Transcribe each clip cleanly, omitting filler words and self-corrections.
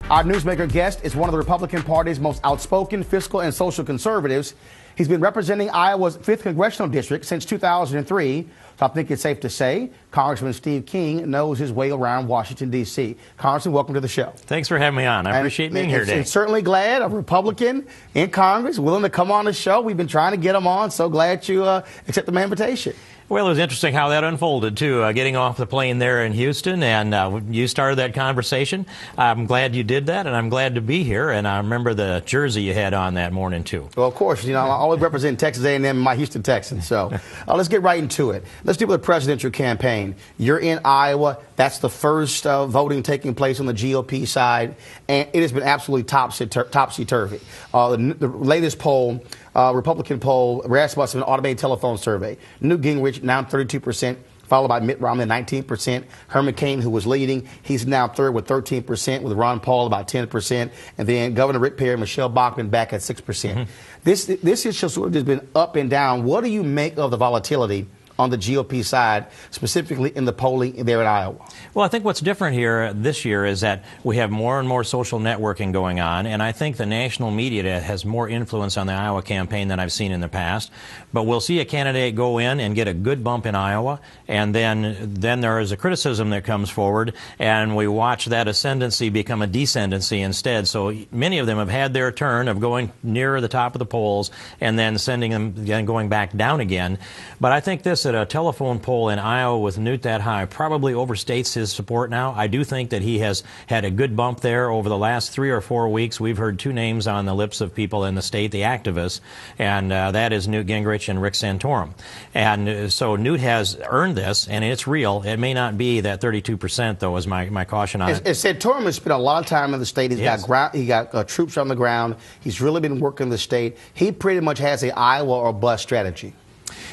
Our newsmaker guest is one of the Republican Party's most outspoken fiscal and social conservatives. He's been representing Iowa's 5th Congressional District since 2003. So I think it's safe to say Congressman Steve King knows his way around Washington, D.C. Congressman, welcome to the show. Thanks for having me on. I appreciate being here today. And certainly glad a Republican in Congress willing to come on the show. We've been trying to get him on. So glad you accepted my invitation. Well, it was interesting how that unfolded, too, getting off the plane there in Houston, and you started that conversation. I'm glad you did that, and I'm glad to be here, and I remember the jersey you had on that morning, too. Well, of course, you know, I always represent Texas A&M and my Houston Texans, so let's get right into it. Let's deal with the presidential campaign. You're in Iowa. That's the first voting taking place on the GOP side, and it has been absolutely topsy-turvy. The latest poll, Republican poll, Rasmussen automated telephone survey. Newt Gingrich now 32%, followed by Mitt Romney 19%. Herman Cain, who was leading, he's now third with 13%, with Ron Paul about 10%, and then Governor Rick Perry and Michelle Bachmann back at 6%. Mm-hmm. This issue sort of just been up and down. What do you make of the volatility on the GOP side, specifically in the polling there in Iowa? Well, I think what's different here this year is that we have more and more social networking going on, and I think the national media has more influence on the Iowa campaign than I've seen in the past. But we'll see a candidate go in and get a good bump in Iowa, and then there is a criticism that comes forward, and we watch that ascendancy become a descendancy instead. So many of them have had their turn of going near the top of the polls and then sending them and going back down again. But I think this, a telephone poll in Iowa with Newt that high, probably overstates his support now. I do think that he has had a good bump there over the last 3 or 4 weeks. We've heard 2 names on the lips of people in the state, the activists, and that is Newt Gingrich and Rick Santorum. And so Newt has earned this, and it's real. It may not be that 32%, though, is my caution on it. Santorum has spent a lot of time in the state. He's got troops on the ground. He's really been working the state. He pretty much has a Iowa or bust strategy.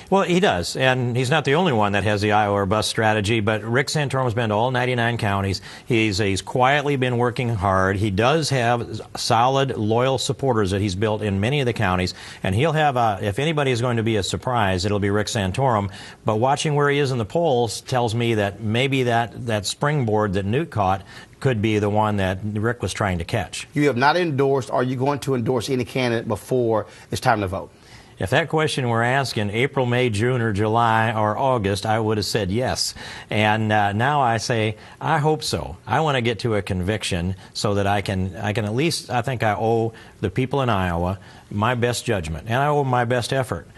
Well, he does, and he's not the only one that has the Iowa or bust strategy, but Rick Santorum's been to all 99 counties. He's quietly been working hard. He does have solid, loyal supporters that he's built in many of the counties, and he'll have, if anybody is going to be a surprise, it'll be Rick Santorum. But watching where he is in the polls tells me that maybe that springboard that Newt caught could be the one that Rick was trying to catch. You have not endorsed. Are you going to endorse any candidate before it's time to vote? If that question were asked in April, May, June, or July, or August, I would have said yes. And now I say, I hope so. I want to get to a conviction so that I can at least, I think I owe the people in Iowa my best judgment, and I owe my best effort.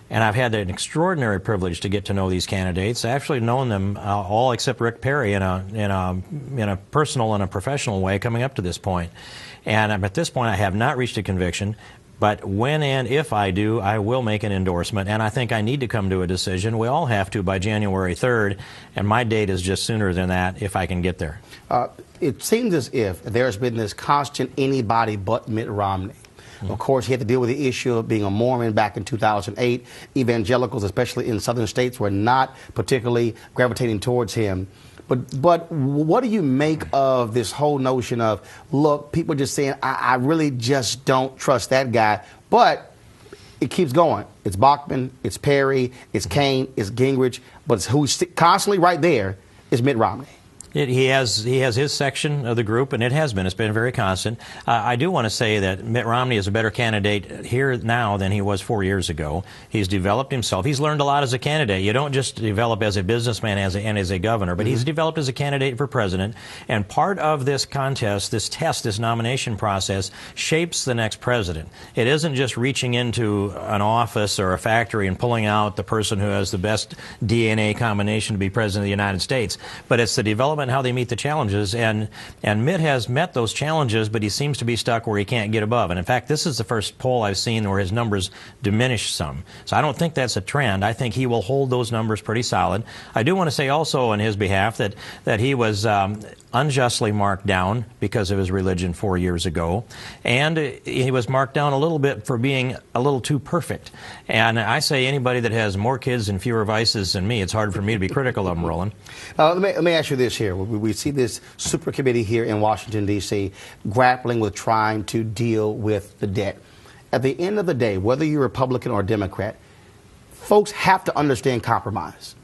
And I've had an extraordinary privilege to get to know these candidates. I've actually known them all except Rick Perry in a personal and a professional way coming up to this point. And at this point, I have not reached a conviction. But when and if I do, I will make an endorsement, and I think I need to come to a decision. We all have to by January 3rd, and my date is just sooner than that if I can get there. It seems as if there's been this constant anybody but Mitt Romney. Mm-hmm. Of course, he had to deal with the issue of being a Mormon back in 2008. Evangelicals, especially in southern states, were not particularly gravitating towards him. But what do you make of this whole notion of, look, people just saying, I really just don't trust that guy, but it keeps going. It's Bachmann, it's Perry, it's Cain, it's Gingrich, but who's constantly right there is Mitt Romney. He has his section of the group, and it's been very constant. I do want to say that Mitt Romney is a better candidate here now than he was 4 years ago. He's developed himself. He's learned a lot as a candidate. You don't just develop as a businessman and as a governor, but he's developed as a candidate for president. And part of this contest, this test, this nomination process shapes the next president. It isn't just reaching into an office or a factory and pulling out the person who has the best DNA combination to be president of the United States, but it's the development and how they meet the challenges, and Mitt has met those challenges, but he seems to be stuck where he can't get above. And in fact, this is the first poll I've seen where his numbers diminish some. So I don't think that's a trend. I think he will hold those numbers pretty solid. I do want to say also on his behalf that he was unjustly marked down because of his religion 4 years ago, and he was marked down a little bit for being a little too perfect. And I say anybody that has more kids and fewer vices than me, it's hard for me to be critical of him, Roland. Let me ask you this here. We see this super committee here in Washington, D.C. grappling with trying to deal with the debt. At the end of the day, whether you're Republican or Democrat, folks have to understand compromise.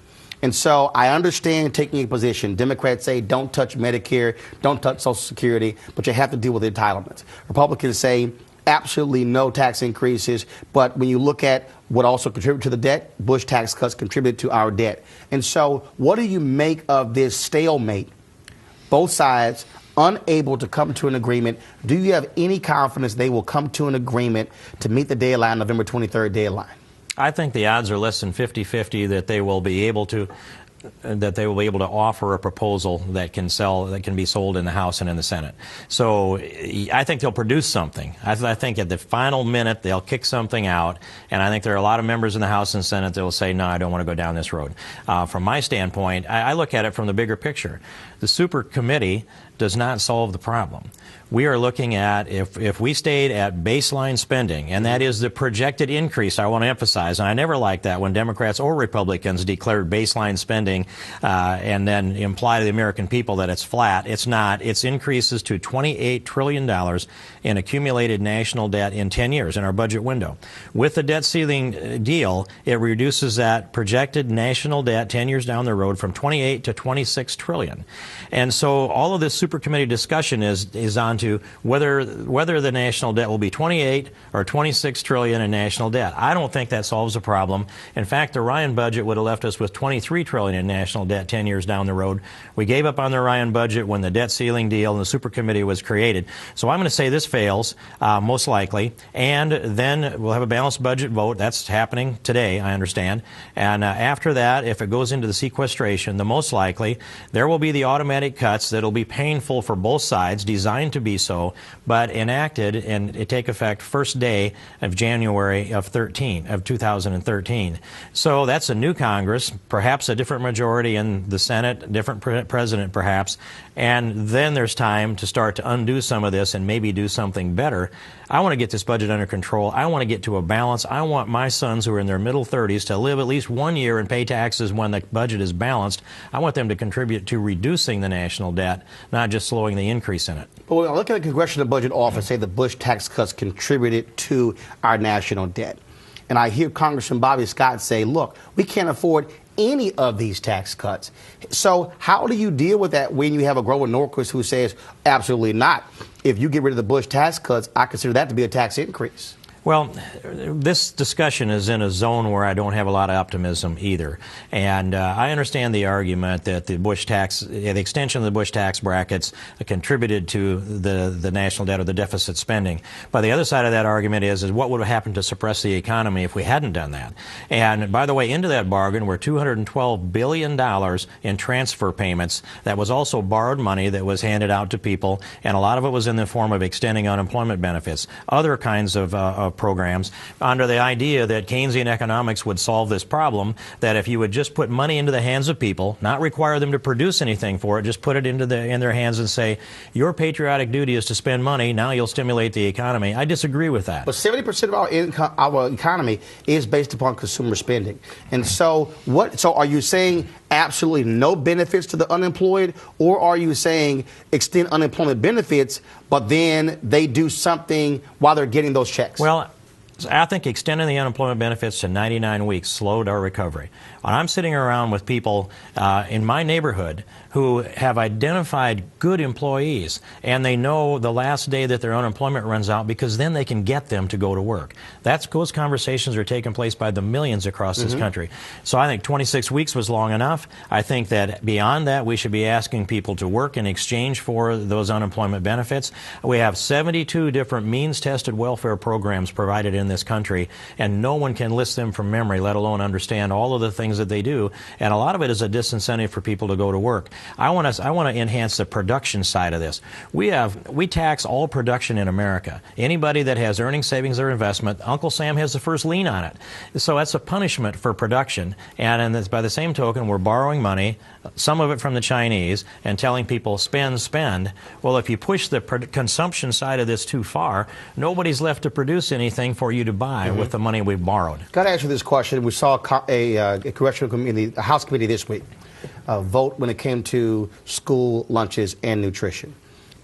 And so I understand taking a position. Democrats say don't touch Medicare, don't touch Social Security, but you have to deal with entitlements. Republicans say absolutely no tax increases, but when you look at what also contributed to the debt, Bush tax cuts contributed to our debt. And so what do you make of this stalemate? Both sides unable to come to an agreement. Do you have any confidence they will come to an agreement to meet the deadline, November 23rd deadline? I think the odds are less than 50-50 that they will be able to offer a proposal that can be sold in the House and in the Senate. So I think they'll produce something. I think at the final minute they'll kick something out, and I think there are a lot of members in the House and Senate that will say, no, I don't want to go down this road. From my standpoint, I look at it from the bigger picture. The super committee does not solve the problem. We are looking at if we stayed at baseline spending, and that is the projected increase, I want to emphasize, and I never liked that when Democrats or Republicans declared baseline spending and then imply to the American people that it's flat. It's not. It's increases to $28 trillion in accumulated national debt in 10 years in our budget window. With the debt ceiling deal, it reduces that projected national debt 10 years down the road from 28 to 26 trillion. And so all of this super committee discussion is on to whether the national debt will be 28 or 26 trillion in national debt. I don't think that solves the problem. In fact, the Ryan budget would have left us with 23 trillion in national debt 10 years down the road. We gave up on the Ryan budget when the debt ceiling deal and the super committee was created. So I'm going to say this fails, most likely, and then we'll have a balanced budget vote. That's happening today, I understand. And after that, if it goes into the sequestration, the most likely, there will be the automatic cuts that will be painful for both sides, designed to be so, but enacted and it take effect first day of January of 2013. So that's a new Congress, perhaps a different majority in the Senate, different president perhaps, and then there's time to start to undo some of this and maybe do something better. I want to get this budget under control. I want to get to a balance. I want my sons who are in their middle 30s to live at least 1 year and pay taxes when the budget is balanced. I want them to contribute to reducing the national debt, not just slowing the increase in it. But when I look at the Congressional Budget Office, say the Bush tax cuts contributed to our national debt. And I hear Congressman Bobby Scott say, look, we can't afford any of these tax cuts. So how do you deal with that when you have a Grover Norquist who says, absolutely not. If you get rid of the Bush tax cuts, I consider that to be a tax increase. Well, this discussion is in a zone where I don't have a lot of optimism either. And I understand the argument that the extension of the Bush tax brackets contributed to the national debt or the deficit spending. But the other side of that argument is what would have happened to suppress the economy if we hadn't done that? And by the way, into that bargain were $212 billion in transfer payments. That was also borrowed money that was handed out to people, and a lot of it was in the form of extending unemployment benefits, other kinds of programs, under the idea that Keynesian economics would solve this problem, that if you would just put money into the hands of people, not require them to produce anything for it, just put it in their hands and say, your patriotic duty is to spend money, now you'll stimulate the economy. I disagree with that. But 70% of our economy is based upon consumer spending. And so are you saying absolutely no benefits to the unemployed, or are you saying extend unemployment benefits, but then they do something while they're getting those checks? Well, I think extending the unemployment benefits to 99 weeks slowed our recovery. When I'm sitting around with people in my neighborhood who have identified good employees, and they know the last day that their unemployment runs out because then they can get them to go to work. Those conversations are taking place by the millions across this country. So I think 26 weeks was long enough. I think that beyond that, we should be asking people to work in exchange for those unemployment benefits. We have 72 different means-tested welfare programs provided in this country, and no one can list them from memory, let alone understand all of the things that they do. And a lot of it is a disincentive for people to go to work. I want to enhance the production side of this. We tax all production in America. Anybody that has earnings, savings, or investment, Uncle Sam has the first lien on it. So that's a punishment for production. And by the same token, we're borrowing money, some of it from the Chinese, and telling people spend, spend. Well, if you push the consumption side of this too far, nobody's left to produce anything for you to buy with the money we've borrowed. Got to answer this question. We saw a Congressional committee, a House committee this week, vote when it came to school lunches and nutrition.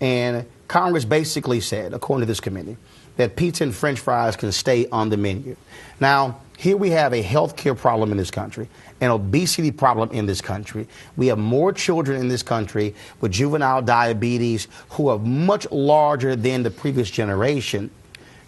And Congress basically said, according to this committee, that pizza and French fries can stay on the menu. Now, Here we have a health care problem in this country, an obesity problem in this country. We have more children in this country with juvenile diabetes who are much larger than the previous generation.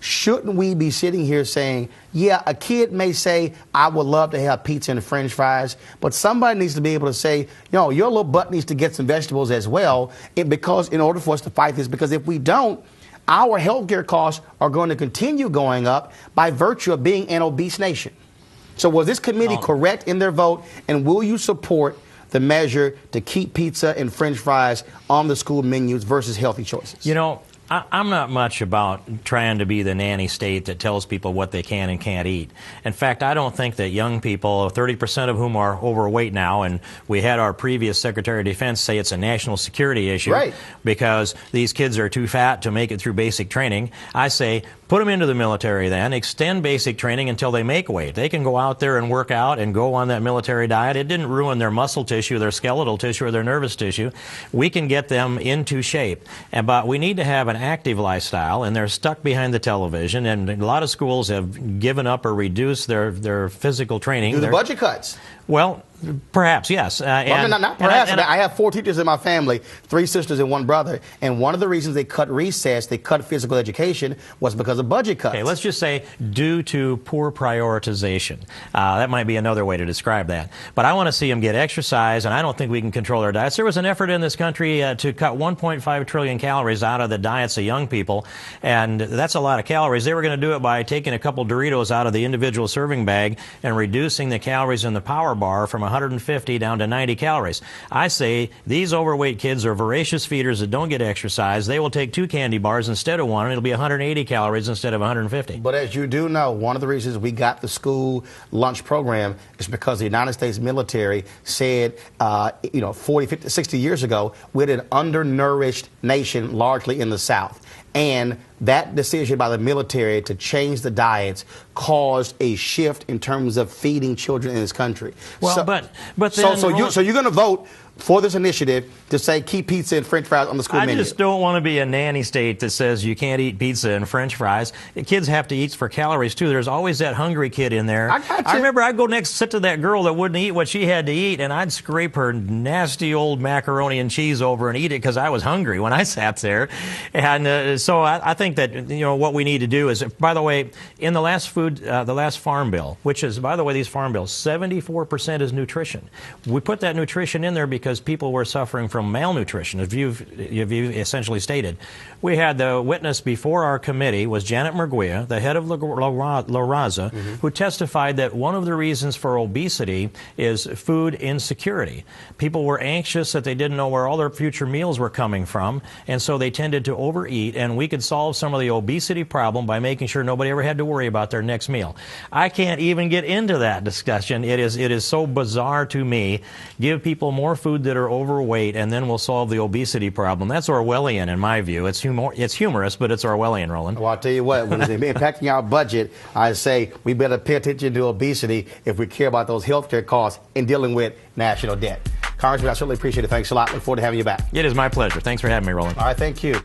Shouldn't we be sitting here saying, yeah, a kid may say, I would love to have pizza and french fries, but somebody needs to be able to say, your little butt needs to get some vegetables as well, because in order for us to fight this, because if we don't, our healthcare costs are going to continue going up by virtue of being an obese nation. So was this committee correct in their vote, and will you support the measure to keep pizza and french fries on the school menus versus healthy choices? I'm not much about trying to be the nanny state that tells people what they can and can't eat. In fact, I don't think that young people, 30% of whom are overweight now, and we had our previous Secretary of Defense say it's a national security issue because these kids are too fat to make it through basic training. I say, put them into the military then, extend basic training until they make weight. They can go out there and work out and go on that military diet. It didn't ruin their muscle tissue, their skeletal tissue, or their nervous tissue. We can get them into shape. But we need to have an active lifestyle, and they're stuck behind the television, and a lot of schools have given up or reduced their physical training. Do the budget cuts? Well, perhaps, yes. Not perhaps. I have 4 teachers in my family, 3 sisters and 1 brother, and one of the reasons they cut recess, they cut physical education, was because of budget cuts. Okay, let's just say due to poor prioritization. That might be another way to describe that. But I want to see them get exercise, and I don't think we can control their diets. There was an effort in this country to cut 1.5 trillion calories out of the diets of young people, and that's a lot of calories. They were going to do it by taking a couple Doritos out of the individual serving bag and reducing the calories in the power bar from 150 down to 90 calories. I say these overweight kids are voracious feeders that don't get exercise. They will take 2 candy bars instead of 1, and it'll be 180 calories instead of 150. But as you do know, one of the reasons we got the school lunch program is because the United States military said, 40, 50, 60 years ago, we're an undernourished nation, largely in the South. And that decision by the military to change the diets caused a shift in terms of feeding children in this country. Well, so, but then, so you're going to vote for this initiative to say keep pizza and french fries on the school menu. I just don't want to be a nanny state that says you can't eat pizza and french fries. Kids have to eat for calories, too. There's always that hungry kid in there. I remember I'd go sit to that girl that wouldn't eat what she had to eat, and I'd scrape her nasty old macaroni and cheese over and eat it because I was hungry when I sat there. And so I think that what we need to do is, by the way, in the last farm bill, which is, by the way, these farm bills, 74% is nutrition. We put that nutrition in there because people were suffering from malnutrition, as you've essentially stated. We had the witness before our committee was Janet Murguia, the head of La Raza, who testified that one of the reasons for obesity is food insecurity. People were anxious that they didn't know where all their future meals were coming from, and so they tended to overeat, and we could solve some of the obesity problem by making sure nobody ever had to worry about their next meal. I can't even get into that discussion. It is so bizarre to me. Give people more food that are overweight, and then we'll solve the obesity problem. That's Orwellian, in my view. It's humorous, but it's Orwellian, Roland. Well, I'll tell you what, when it's impacting our budget, I say we better pay attention to obesity if we care about those health care costs and dealing with national debt. Congressman, I certainly appreciate it. Thanks a lot. Look forward to having you back. It is my pleasure. Thanks for having me, Roland. All right, thank you.